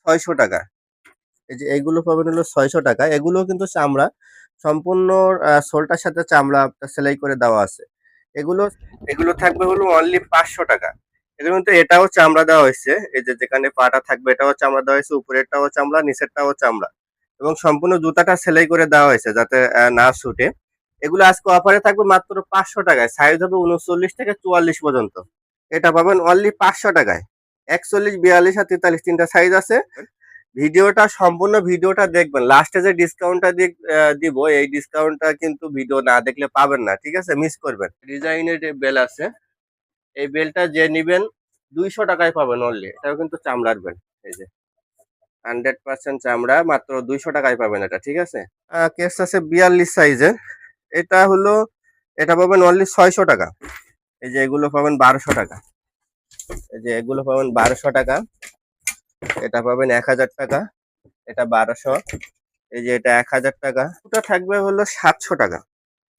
৬০০ টাকা। এই যে এইগুলো পাবেন হলো ৬০০ টাকা। এগুলোও কিন্তু চামড়া, সম্পূর্ণ সোলটার সাথে চামড়া আপনার সেলাই করে দেওয়া আছে। এগুলো এগুলো থাকবে হলো অনলি ৫০০ টাকা। এগুলো কিন্তু এটাও চামড়া দেওয়া হয়েছে। এই যে যেখানে পাটা থাকবে এটাও চামড়া দেওয়া হয়েছে, উপরেরটাও চামড়া, নিচেরটাও চামড়া। এবং সম্পূর্ণ জুতাটা সেলাই করে দেওয়া হয়েছে যাতে না ছুটে। এগুলো আজকে অফারে থাকবে মাত্র ৫০০ টাকায়। সাইজ হবে ৩৯ থেকে ৪৪ পর্যন্ত। এটা পাবেন অনলি ৫০০ টাকায়। ৪১, ৪২ আর ৪৩ তিনটা সাইজ আছে। ভিডিওটা সম্পূর্ণ ভিডিওটা দেখবেন। লাস্টে যে ডিসকাউন্টটা দিব, এই ডিসকাউন্টটা কিন্তু ভিডিও না দেখলে পাবেন না। ঠিক আছে? মিস করবেন। ডিজাইনের যে বেল আছে, এই বেলটা যে নিবেন ২০০ টাকায় পাবেন অনলি। এটাও কিন্তু চামড়ার বেল। এই যে 100% চামড়া, মাত্র ২০০ টাকায় পাবেন এটা। ঠিক আছে? কেস আছে ৪২ সাইজের। এটা হলো, এটা পাবেন অনলি ৬০০ টাকা। এই যে এগুলো পাবেন ১২০০ টাকা। এই যে এগুলো পাবেন ১২০০ টাকা। এটা পাবেন ১০০০ টাকা। এটা ১২০০। এই যে এটা ১০০০ টাকা। ওটা থাকবে হলো ৭০০ টাকা।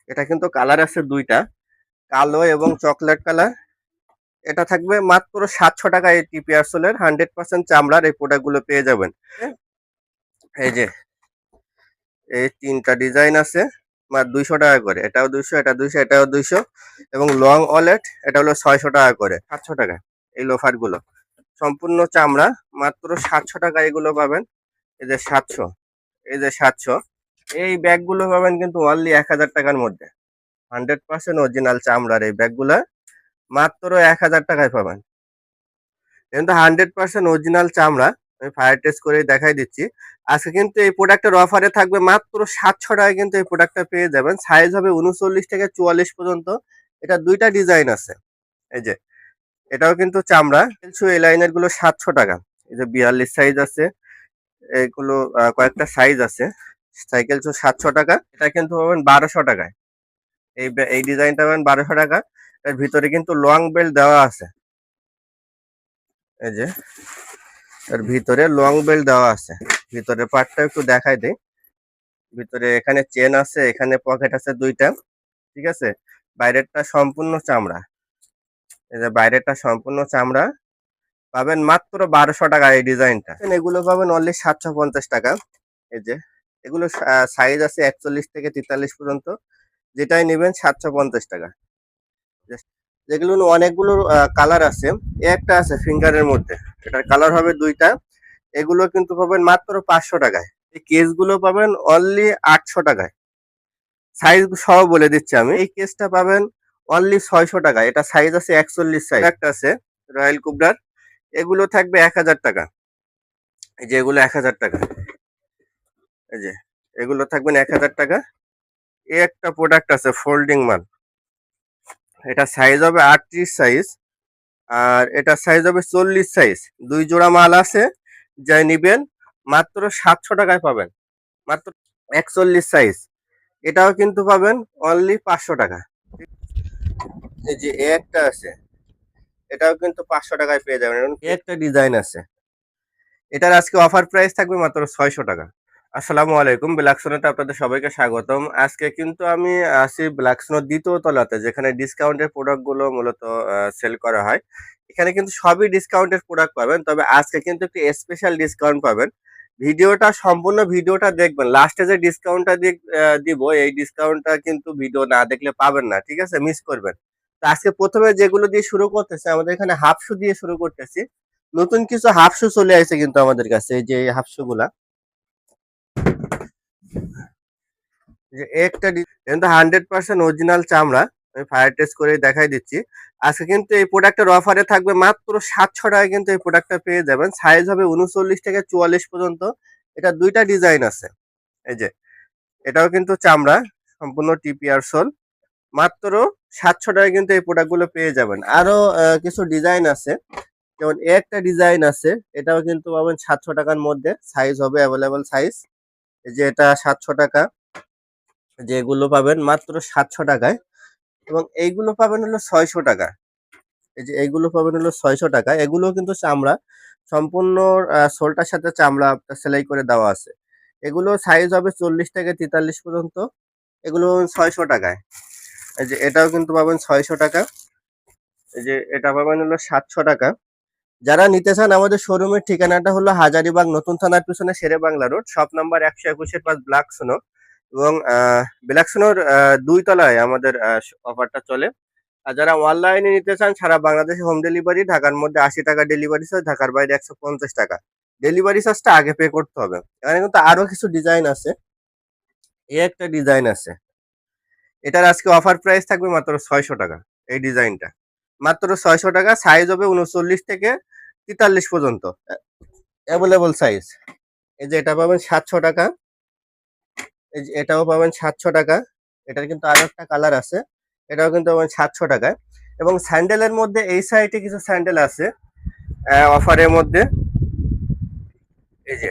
এটা কিন্তু কালার আছে দুইটা, কালো এবং চকলেট কালার। এটা থাকবে মাত্র ৭০০ টাকা। এই টিপি আরসোলের 100% চামড়ার এই প্রোডাক্ট গুলো পেয়ে যাবেন। এই যে এই তিনটা ডিজাইন আছে, মাত্র ২০০ টাকা করে। এটাও ২০০, এটা ২০০, এটাও ২০০। এবং লং ওয়ালেট এটা হলো ৬০০ টাকা করে। ৭০০ টাকা এই লোফার গুলো সম্পূর্ণ চামড়া, মাত্র ৭০০ টাকা এগুলো পাবেন। এই যে ৭০০, এই যে ৭০০। এই ব্যাগগুলো পাবেন কিন্তু অনলি ১০০০ টাকার মধ্যে। 100% অরিজিনাল চামড়ার এই ব্যাগগুলা মাত্র ১০০০ টাকায় পাবেন। কিন্তু 100% অরিজিনাল চামড়া। আমি ফায়ার টেস্ট করে দেখাই দিচ্ছি। আজকে কিন্তু এই প্রোডাক্টের অফারে থাকবে মাত্র ৭০০ টাকায় কিন্তু এই প্রোডাক্টটা পেয়ে যাবেন। সাইজ হবে ৩৯ থেকে ৪৪ পর্যন্ত। এটা দুইটা ডিজাইন আছে। এই যে এটাও কিন্তু চামড়া। কিছু এই লাইনের গুলো ৭০০ টাকা। এই যে ৪২ সাইজ আছে। এগুলো কয়েকটা সাইজ আছে। সাইকেল ৭০০ টাকা। এটা কিন্তু পাবেন ১২০০ টাকায়। এই ডিজাইনটা পাবেন ১২০০ টাকা। এর ভিতরে কিন্তু লং বেল্ট দেওয়া আছে। এই যে এর ভিতরে লং বেল্ট দেওয়া আছে। ভিতরে পার্টটা একটু দেখাই দেই। ভিতরে এখানে চেন আছে, এখানে পকেট আছে দুইটা। ঠিক আছে? বাইরেরটা সম্পূর্ণ চামড়া। এই যে বাইরেরটা সম্পূর্ণ চামড়া। পাবেন মাত্র ১২০০ টাকা এই ডিজাইনটা। এগুলো পাবেন অনলি ৭৫০ টাকা। এই যে এগুলো সাইজ আছে ৪১ থেকে ৪৩ পর্যন্ত। যেটাই নেবেন ৭৫০ টাকা। যেগুলো অনেকগুলো কালার আছে। একটা আছে ফিঙ্গারের মধ্যে। এটার কালার হবে দুইটা। এগুলো কিন্তু পাবেন মাত্র ৫০০ টাকায়। এই কেসগুলো পাবেন অনলি ৮০০ টাকায়। সাইজ সহ বলে দিচ্ছি আমি। এই কেসটা পাবেন অনলি ৬০০ টাকা। এটা সাইজ আছে ৪১ সাইজ। একটা আছে রয়্যাল কুবরার। এগুলো থাকবে ১০০০ টাকা। এই যে এগুলো ১০০০ টাকা। এই যে এগুলো থাকবেন ১০০০ টাকা। এই একটা প্রোডাক্ট আছে ফোল্ডিং মাল। এটা সাইজ হবে ৩৮ সাইজ। আর এটা সাইজ হবে ৪০ সাইজ। দুই জোড়া মাল আছে। যাই নিবেন মাত্র ৭০০ টাকায় পাবেন। মাত্র ৪১ সাইজ। এটাও কিন্তু পাবেন অনলি ৫০০ টাকা। এই যে এ একটা আছে, এটাও কিন্তু ৫০০ টাকায় পেয়ে যাবেন। এবং এ একটা ডিজাইন আছে। এটার আজকে অফার প্রাইস থাকবে মাত্র ৬০০ টাকা। আসসালামু আলাইকুম। ব্ল্যাকসোনাতে আপনাদের সবাইকে স্বাগতম। আজকে কিন্তু আমি আছি ব্ল্যাকসোনার ২য় তলাতে, যেখানে ডিসকাউন্টের প্রোডাক্ট গুলো মূলত সেল করা হয়। এখানে কিন্তু সবই ডিসকাউন্টের প্রোডাক্ট পাবেন। তবে আজকে কিন্তু একটি স্পেশাল ডিসকাউন্ট পাবেন। ভিডিওটা সম্পূর্ণ ভিডিওটা দেখবেন। লাস্টে যে ডিসকাউন্টটা দিব, এই ডিসকাউন্টটা কিন্তু ভিডিও না দেখলে পাবেন না। ঠিক আছে? মিস করবেন। তো আজকে প্রথমে যেগুলো দিয়ে শুরু করতেছে, আমাদের এখানে হাফ শু দিয়ে শুরু করতেছি। নতুন কিছু হাফ শু চলে আসছে কিন্তু আমাদের কাছে। এই যে হাফ শু গুলা, যে একটা কিন্তু 100% অরিজিনাল চামড়া। আমি ফায়ার টেস্ট করে দেখাই দিচ্ছি। আজকে কিন্তু এই প্রোডাক্টের অফারে থাকবে মাত্র ৭০০ টাকায় কিন্তু এই প্রোডাক্টটা পেয়ে যাবেন। সাইজ হবে ৩৯ থেকে ৪৪ পর্যন্ত। এটা দুইটা ডিজাইন আছে। এই যে এটাও কিন্তু চামড়া, সম্পূর্ণ টিপিআর সোল। মাত্র ৭০০ টাকায় কিন্তু এই প্রোডাক্ট গুলো পেয়ে যাবেন। আরো কিছু ডিজাইন আছে। যেমন একটা ডিজাইন আছে, এটাও কিন্তু পাবেন ৭০০ টাকার মধ্যে। সাইজ হবে অ্যাভেলেবল সাইজ। এই যে এটা ৭০০ টাকা। যেগুলো পাবেন মাত্র ৭০০ টাকায়। এবং এইগুলো পাবেন হলো ৬০০ টাকা। এই যে এইগুলো পাবেন হলো ৬০০ টাকা। এগুলো কিন্তু চামড়া, সম্পূর্ণ সোলটার সাথে চামড়া সেলাই করে দেওয়া আছে। এগুলো সাইজ হবে ৪০ থেকে ৪৩ পর্যন্ত। এগুলো ৬০০ টাকায়। এই যে এটাও কিন্তু পাবেন ৬০০ টাকা। এই যে এটা পাবেন হলো ৭০০ টাকা। যারা নিতে চান আমাদের শোরুমের ঠিকানাটা হলো হাজারীবাগ নতুন থানার পিছনে শেরে বাংলা রোড, শপ নাম্বার 121-এর পাশ ব্ল্যাক সোনো। এবং ব্ল্যাক সোনোর 2 তলায় আমাদের অফারটা চলে। আর যারা অনলাইনে নিতে চান সারা বাংলাদেশে হোম ডেলিভারি, ঢাকার মধ্যে 80 টাকা ডেলিভারি চার্জ, ঢাকার বাইরে 150 টাকা। ডেলিভারি চার্জটা আগে পে করতে হবে। এখানে কিন্তু আরো কিছু ডিজাইন আছে। এই একটা ডিজাইন আছে, এটার আজকে অফার প্রাইস থাকবে মাত্র 600 টাকা। এই ডিজাইনটা মাত্র 600 টাকা, সাইজ হবে 39 থেকে 43 পর্যন্ত, অ্যাভেলেবল সাইজ। এই যে এটা পাবেন 700 টাকা, এই যে এটাও পাবেন 700 টাকা। এটার কিন্তু আরো একটা কালার আছে, এটাও কিন্তু পাবেন 700 টাকায়। এবং স্যান্ডেলের মধ্যে এই সাইডে কিছু স্যান্ডেল আছে অফারের মধ্যে। এই যে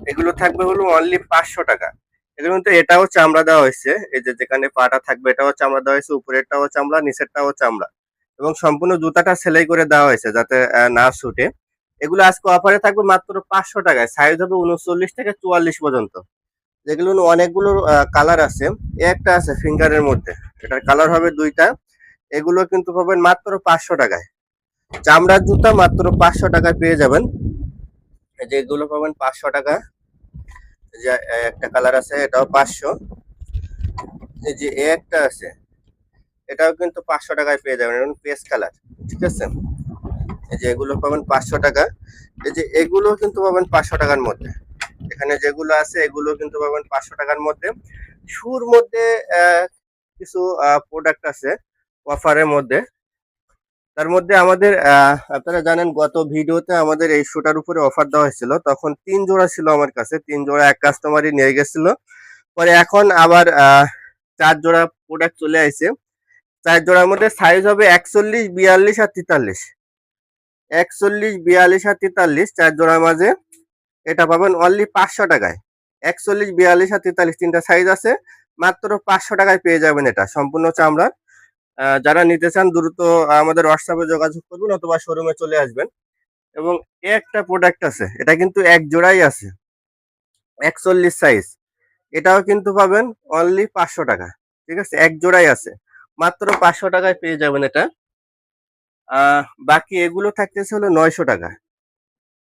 এগুলো থাকবে হলো অনলি 500 টাকা। এগুলো কিন্তু এটাও চামড়া দেওয়া হয়েছে, এই যে যেখানে পাটা থাকবে এটাও চামড়া দেওয়া হয়েছে, উপরেরটাও চামড়া, নিচেরটাও চামড়া। এবং সম্পূর্ণ জুতাটা সেলাই করে দেওয়া হয়েছে যাতে না ছুটে। এগুলো আজকে অফারে থাকবে মাত্র 500 টাকায়, সাইজ হবে 39 থেকে 44 পর্যন্ত। যেগুলো অনেকগুলো কালার আছে, একটা আছে ফিঙ্গারের মধ্যে, এটার কালার হবে 2টা। এগুলো কিন্তু পাবেন মাত্র 500 টাকায়। চামড়ার জুতা মাত্র 500 টাকায় পেয়ে যাবেন। এই যে এগুলো পাবেন 500 টাকা। এই যে একটা কালার আছে, এটাও 500। এই যে একটা আছে, এটাও কিন্তু 500 টাকায় পেয়ে যাবেন, এবং পেস্ট কালার। ঠিক আছে, এই যে এগুলো পাবেন 500 টাকা। এই যে এগুলো কিন্তু পাবেন 500 টাকার মধ্যে। এখানে যেগুলো আছে এগুলো কিন্তু পাবেন 500 টাকার মধ্যে। শুর মধ্যে কিছু প্রোডাক্ট আছে অফারের মধ্যে। তার মধ্যে আমাদের আপনারা জানেন গত ভিডিওতে আমাদের এই শুটার উপরে অফার দেওয়া হয়েছিল, তখন 3 জোড়া ছিল আমার কাছে, 3 জোড়া এক কাস্টমারই নিয়ে গেছিল। পরে এখন আবার 4 জোড়া প্রোডাক্ট চলে আসছে। 4 জোড়ার মধ্যে সাইজ হবে 41, 42 আর 43। 41, 42 আর 43 4 জোড়ার মাঝে এটা পাবেন অনলি 500 টাকায়। 41, 42 আর 43 তিনটা সাইজ আছে, মাত্র 500 টাকায় পেয়ে যাবেন। এটা সম্পূর্ণ চামড়া। যারা নিতে চান দ্রুত আমাদের হোয়াটসঅ্যাপে যোগাযোগ করবেন অথবা শোরুমে চলে আসবেন। এবং একটা প্রোডাক্ট আছে, এটা কিন্তু এক জোড়াই আছে, 41 সাইজ। এটাও কিন্তু পাবেন অনলি 500 টাকা। ঠিক আছে, এক জোড়াই আছে, মাত্র 500 টাকায় পেয়ে যাবেন এটা। বাকি এগুলো থাকতেছে হলো 900 টাকা।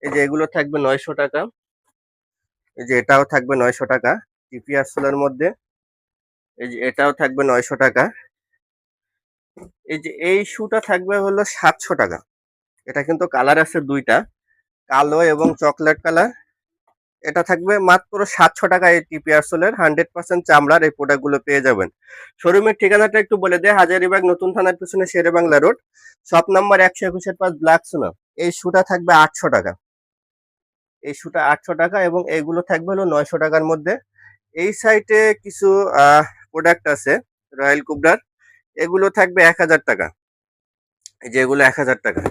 এই যে এগুলো থাকবে 900 টাকা। এই যে এটাও থাকবে 900 টাকা টিপিআর সোলের মধ্যে। এই যে এটাও থাকবে 900 টাকা। এই যে এই শুটা থাকবে হলো 700 টাকা। এটা কিন্তু কালার আছে 2টা, কালো এবং চকলেট কালার। এটা থাকবে মাত্র 700 টাকা। এই টিপিআর সোলের 100% চামড়ার এই প্রোডাক্টগুলো পেয়ে যাবেন। শোরুমের ঠিকানাটা একটু বলে দেয়, হাজারীবাগ নতুন থানার পিছনে শেরে বাংলা রোড, শপ নাম্বার 121-এর পাশ ব্ল্যাক সোনা। এই শুটা থাকবে 800 টাকা। এই শুটা 800 টাকা, এবং এইগুলো থাকবে হলো 900 টাকার মধ্যে। এই সাইটে কিছু প্রোডাক্ট আছে রয়্যাল কুবরার, এগুলো থাকবে 1000 টাকা। এই যে এগুলো 1000 টাকা।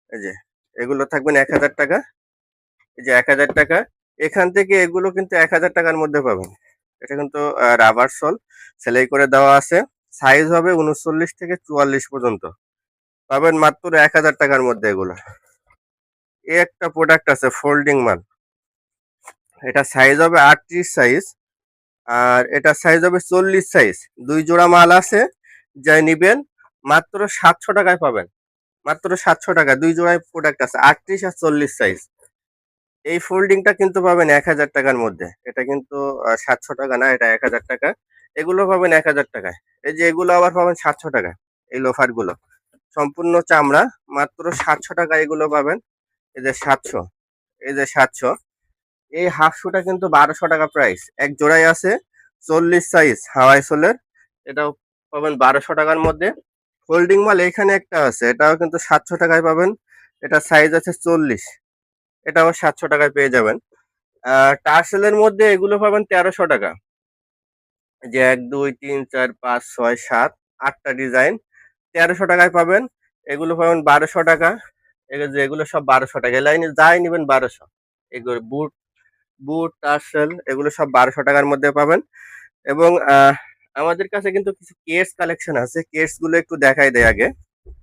এই যে এগুলো থাকবেন 1000 টাকা। এই যে 1000 টাকা। এখান থেকে এগুলো কিন্তু 1000 টাকার মধ্যে পাবেন। এটা কিন্তু রাবার সোল সেলাই করে দেওয়া আছে, সাইজ হবে 39 থেকে 44 পর্যন্ত, পাবেন মাত্র 1000 টাকার মধ্যে এগুলো। এই একটা প্রোডাক্ট আছে ফোল্ডিং মাল, এটা সাইজ হবে 38 সাইজ, আর এটা সাইজ হবে 40 সাইজ। 2 জোড়া মাল আছে, যাই নিবেন মাত্র 700 টাকায় পাবেন। মাত্র 700 টাকা 2 জোড়ায় প্রোডাক্ট আছে, 38 আর 40 সাইজ। এই ফোল্ডিংটা কিন্তু পাবেন 1000 টাকার মধ্যে। এটা কিন্তু 700 টাকা না, এটা 1000 টাকা। এগুলো পাবেন 1000 টাকায়। এই যে এগুলো আবার পাবেন 700 টাকায়। এই লোফার গুলো সম্পূর্ণ চামড়া, মাত্র 700 টাকা এগুলো পাবেন। এই যে 700, এই যে 700। এই হাফ শুটা কিন্তু 1200 টাকা প্রাইস, এক জোড়াই আছে 40 সাইজ হাওয়াই সোলের। এটাও পাবেন 1200 টাকার মধ্যে। ফোল্ডিং মাল এখানে একটা আছে, এটাও কিন্তু 700 টাকায় পাবেন। এটা সাইজ আছে 40, এটাও 700 টাকায় পেয়ে যাবেন। টার্সেলের মধ্যে এগুলো পাবেন 1300 টাকা। যে 1, 2, 3, 4, 5, 6, 7, 8টা ডিজাইন 1300 টাকায় পাবেন। এগুলো পাবেন 1200 টাকা। এগুলো সব 1200 টাকা, এই লাইনে যাই নেবেন 1200। এগুলো বুট, টার্সেল এগুলো সব 1200 টাকার মধ্যে পাবেন। এবং আমাদের কাছে কিন্তু কিছু কেস কালেকশন আছে, কেস গুলো একটু দেখাই দেয় আগে।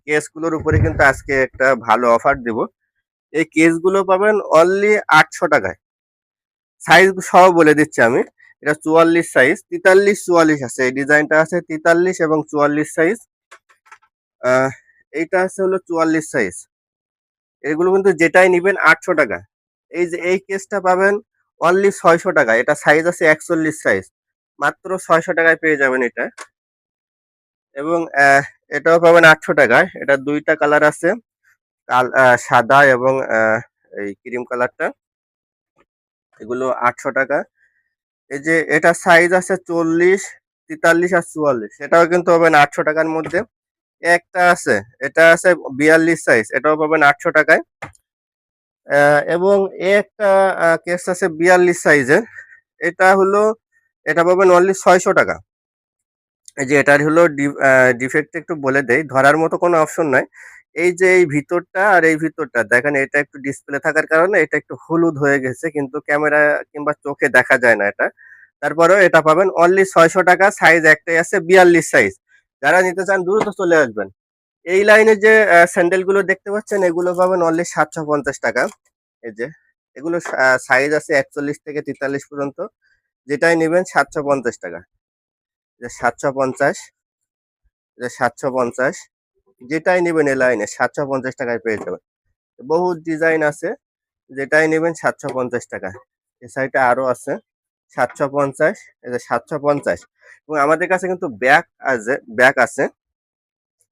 কেস গুলোর উপরে কিন্তু আজকে একটা ভালো অফার দিব। এই কেস গুলো পাবেন অনলি 800 টাকায়। সাইজ সহ বলে দিচ্ছি আমি, এটা 44 সাইজ, 43, 44 আছে। এই ডিজাইনটা আছে 43 এবং 44 সাইজ। এইটা আছে হলো 44 সাইজ। এগুলো কিন্তু যেটাই নিবেন 800 টাকা। এই যে এই কেসটা পাবেন অনলি 600 টাকা। এটা সাইজ আছে 41 সাইজ, মাত্র 600 টাকায় পেয়ে যাবেন এটা। এবং এটাও পাবেন 800 টাকায়। এটা দুইটা কালার আছে, সাদা এবং এই ক্রিম কালারটা। এগুলো 800 টাকা। এই যে এটা সাইজ আছে 40, 43 আর 44, এটাও কিন্তু পাবেন 800 টাকার মধ্যে। একটা আছে, এটা আছে 42 সাইজ, এটাও পাবেন 800 টাকায়। এবং একটা কেস আছে 42 সাইজের, এটা হলো, এটা পাবেন অনলি 600 টাকা। এই যে এটার হলো ডিফেক্ট একটু বলে দেই, ধরার মতো কোনো অপশন নাই। এই যে এই ভিতরটা আর এই ভিতরটা দেখেন, এটা একটু ডিসপ্লে থাকার কারণে এটা একটু হলুদ হয়ে গেছে, কিন্তু ক্যামেরা কিংবা চোখে দেখা যায় না এটা। তারপরেও এটা পাবেন অনলি 600 টাকা। সাইজ একটাই আছে, 42 সাইজ। যারা নিতে চান দ্রুত চলে আসবেন। এই লাইনে যে স্যান্ডেল গুলো দেখতে পাচ্ছেন, এগুলো পাবেন অনলি 750 টাকা। এই যে এগুলো সাইজ আছে 41 থেকে 43 পর্যন্ত, যেটাই নেবেন 750 টাকা। যে 750, যে 750, যেটাই নেবেন এই লাইনে 750 টাকায় পেয়ে যাবেন। বহু ডিজাইন আছে, যেটাই নেবেন 750 টাকা। এই সাইডে আরো আছে 750, এই যে 750। এবং আমাদের কাছে কিন্তু ব্যাগ আছে।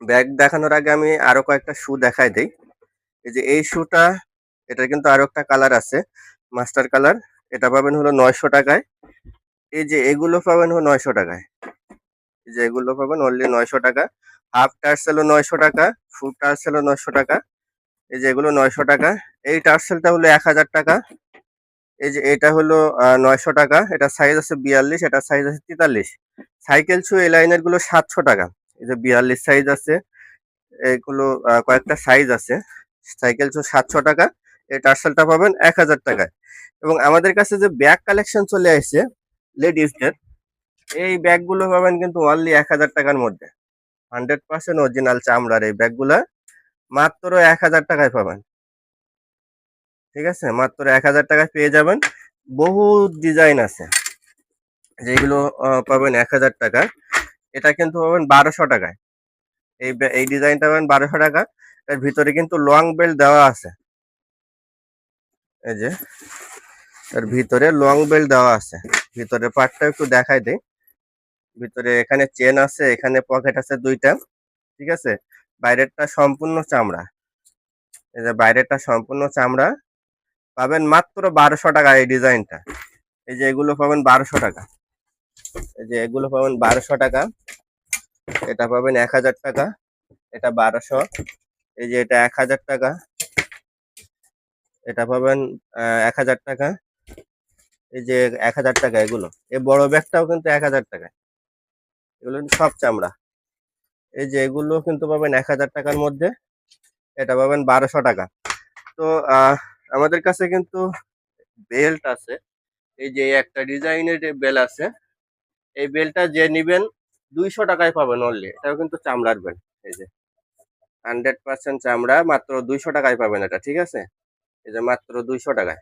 ব্যাগ দেখানোর আগে আমি আরো কয়েকটা শু দেখাই দেই। এই যে এই শুটা, এটা কিন্তু আরো একটা কালার আছে, মাস্টার কালার। এটা পাবেন হলো 900 টাকায়। এই যে এগুলো পাবেন হলো 900 টাকায়। এই যে এগুলো পাবেন অনলি 900 টাকা। হাফ টার্সেলও 900 টাকা, ফুল টার্সেলও 900 টাকা। এই যে এগুলো 900 টাকা। এই টার্সেলটা হলো 1000 টাকা। এই যে এটা হলো 900 টাকা। এটা সাইজ আছে 42, এটা সাইজ আছে 43। সাইকেল শু এই লাইনের গুলো 700 টাকা। এই যে 42 সাইজ আছে, এগুলো কয়েকটা সাইজ আছে। সাইকেল শু 700 টাকা। এই টার্সেলটা পাবেন 1000 টাকায়। এবং আমাদের কাছে যে ব্যাগ কালেকশন চলে আসছে লেডিসদের, এই ব্যাগগুলো পাবেন কিন্তু অনলি 1000 টাকার মধ্যে। 100% অরিজিনাল চামড়ার এই ব্যাগগুলা মাত্র 1000 টাকায় পাবেন। ঠিক আছে, মাত্র 1000 টাকায় পেয়ে যাবেন। বহু ডিজাইন আছে, যেগুলো পাবেন 1000 টাকায়। এটা কিন্তু পাবেন 1200 টাকায়। এই ডিজাইনটা পাবেন 1200 টাকা। এর ভিতরে কিন্তু লং বেল্ট দেওয়া আছে। এই যে এর ভিতরে লং বেল্ট দেওয়া আছে। ভিতরের পার্টটা একটু দেখাই দেই। ভিতরে এখানে চেন আছে, এখানে পকেট আছে দুইটা। ঠিক আছে, বাইরেরটা সম্পূর্ণ চামড়া। এই যে বাইরেরটা সম্পূর্ণ চামড়া, পাবেন মাত্র 1200 টাকা এই ডিজাইনটা। এই যে এগুলো পাবেন 1200 টাকা। এই যে এগুলো পাবেন 1200 টাকা। এটা পাবেন 1000 টাকা। এটা 1200। এই যে এটা 1000 টাকা। এটা পাবেন 1000 টাকা। এই যে 1000 টাকা এগুলো। এই বড় ব্যাগটাও কিন্তু 1000 টাকা। এগুলো কিন্তু সব চামড়া। এই যে এগুলো কিন্তু পাবেন 1000 টাকার মধ্যে। এটা পাবেন 1200 টাকা। তো আমাদের কাছে কিন্তু বেল্ট আছে। এই যে একটা ডিজাইনের বেল আছে, এই বেলটা যে নিবেন 200 টাকায় পাবেন অনলি। এটাও কিন্তু চামড়ার বেল। এই যে 100% চামড়া, মাত্র 200 টাকায় পাবেন এটা। ঠিক আছে, এই যে মাত্র 200 টাকায়।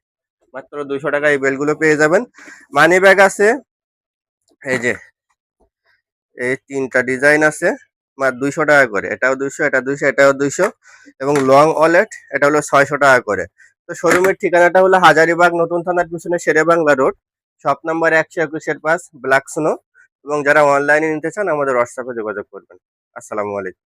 মাত্র 200 টাকায় এই বেলগুলো পেয়ে যাবেন। মানি ব্যাগ আছে, এই যে এই তিনটা ডিজাইন আছে, মাত্র 200 টাকা করে। এটাও 200, এটা 200, এটাও 200। এবং লং ওয়ালেট, এটা হলো 600 টাকা করে। তো শোরুমের ঠিকানাটা হলো হাজারীবাগ নতুন থানার পিছনে Sherebangla road, shop number 121-5, Black Snow. এবং যারা অনলাইনে নিতে চান আমাদের হোয়াটসঅ্যাপে যোগাযোগ করবেন। আসসালামু আলাইকুম।